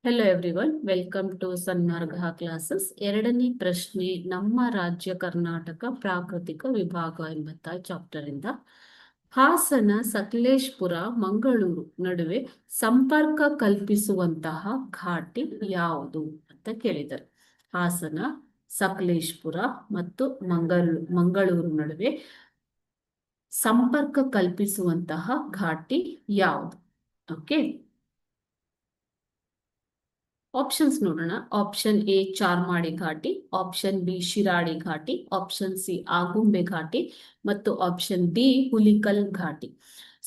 Hello everyone, welcome to Sanmarga classes. ಎರಡನೇ ಪ್ರಶ್ನೆ, ನಮ್ಮ ರಾಜ್ಯ ಕರ್ನಾಟಕ ಪ್ರಾಕೃತಿಕ ವಿಭಾಗ ಎಂಬತ್ತ ಚಾಪ್ಟರ್ ಇಂದ ಹಾಸನ, ಸಕಲೇಶಪುರ, ಮಂಗಳೂರು ನಡುವೆ ಸಂಪರ್ಕ ಕಲ್ಪಿಸುವಂತಹ ಘಾಟಿ ಯಾವುದು ಅಂತ ಕೇಳಿದರು. ಹಾಸನ, ಸಕಲೇಶಪುರ ಮತ್ತು ಮಂಗಳೂರು ನಡುವೆ ಸಂಪರ್ಕ ಕಲ್ಪಿಸುವಂತಹ ಘಾಟಿ ಯಾವುದು? ಓಕೆ, ಆಪ್ಷನ್ಸ್ ನೋಡೋಣ. ಆಪ್ಷನ್ ಎ ಚಾರ್ಮಾಡಿ ಘಾಟಿ, ಆಪ್ಷನ್ ಬಿ ಶಿರಾಡಿ ಘಾಟಿ, ಆಪ್ಷನ್ ಸಿ ಆಗುಂಬೆ ಘಾಟಿ ಮತ್ತು ಆಪ್ಷನ್ ಡಿ ಹುಲಿಕಲ್ ಘಾಟಿ.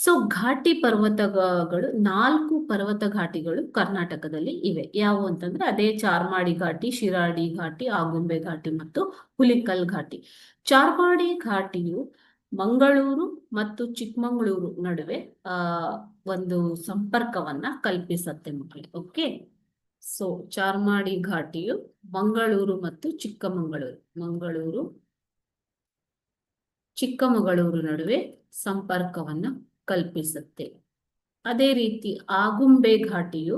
ಸೊ ಘಾಟಿ ಪರ್ವತಗಳು 4 ಪರ್ವತ ಘಾಟಿಗಳು ಕರ್ನಾಟಕದಲ್ಲಿ ಇವೆ. ಯಾವುವು ಅಂತಂದ್ರೆ ಅದೇ ಚಾರ್ಮಾಡಿ ಘಾಟಿ, ಶಿರಾಡಿ ಘಾಟಿ, ಆಗುಂಬೆ ಘಾಟಿ ಮತ್ತು ಹುಲಿಕಲ್ ಘಾಟಿ. ಚಾರ್ಮಾಡಿ ಘಾಟಿಯು ಮಂಗಳೂರು ಮತ್ತು ಚಿಕ್ಕಮಗಳೂರು ನಡುವೆ ಒಂದು ಸಂಪರ್ಕವನ್ನ ಕಲ್ಪಿಸುತ್ತೆ ಮಕ್ಕಳೇ. ಓಕೆ, ಸೊ ಚಾರ್ಮಾಡಿ ಘಾಟಿಯು ಮಂಗಳೂರು ಮತ್ತು ಚಿಕ್ಕಮಗಳೂರು ನಡುವೆ ಸಂಪರ್ಕವನ್ನ ಕಲ್ಪಿಸುತ್ತೆ. ಅದೇ ರೀತಿ ಆಗುಂಬೆ ಘಾಟಿಯು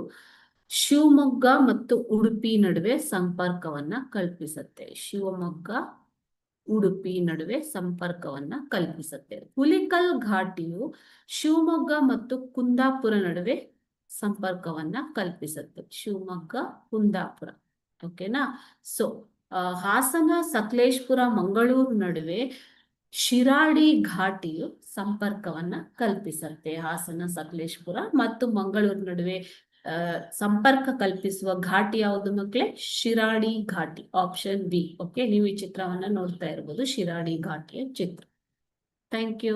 ಶಿವಮೊಗ್ಗ ಮತ್ತು ಉಡುಪಿ ನಡುವೆ ಸಂಪರ್ಕವನ್ನ ಕಲ್ಪಿಸುತ್ತೆ. ಹುಲಿಕಲ್ ಘಾಟಿಯು ಶಿವಮೊಗ್ಗ ಮತ್ತು ಕುಂದಾಪುರ ನಡುವೆ ಸಂಪರ್ಕವನ್ನ ಕಲ್ಪಿಸುತ್ತೆ. ಶಿವಮೊಗ್ಗ, ಕುಂದಾಪುರ. ಓಕೆನಾ? ಸೊ ಹಾಸನ, ಸಕಲೇಶಪುರ, ಮಂಗಳೂರು ನಡುವೆ ಶಿರಾಡಿ ಘಾಟಿಯು ಸಂಪರ್ಕವನ್ನ ಕಲ್ಪಿಸುತ್ತೆ. ಹಾಸನ, ಸಕಲೇಶಪುರ ಮತ್ತು ಮಂಗಳೂರು ನಡುವೆ ಸಂಪರ್ಕ ಕಲ್ಪಿಸುವ ಘಾಟಿ ಯಾವುದು ಮಕ್ಕಳೇ? ಶಿರಾಡಿ ಘಾಟಿ, ಆಪ್ಷನ್ ಬಿ. ಓಕೆ, ನೀವು ಈ ಚಿತ್ರವನ್ನ ನೋಡ್ತಾ ಇರಬಹುದು, ಶಿರಾಡಿ ಘಾಟಿಯ ಚಿತ್ರ. Thank you.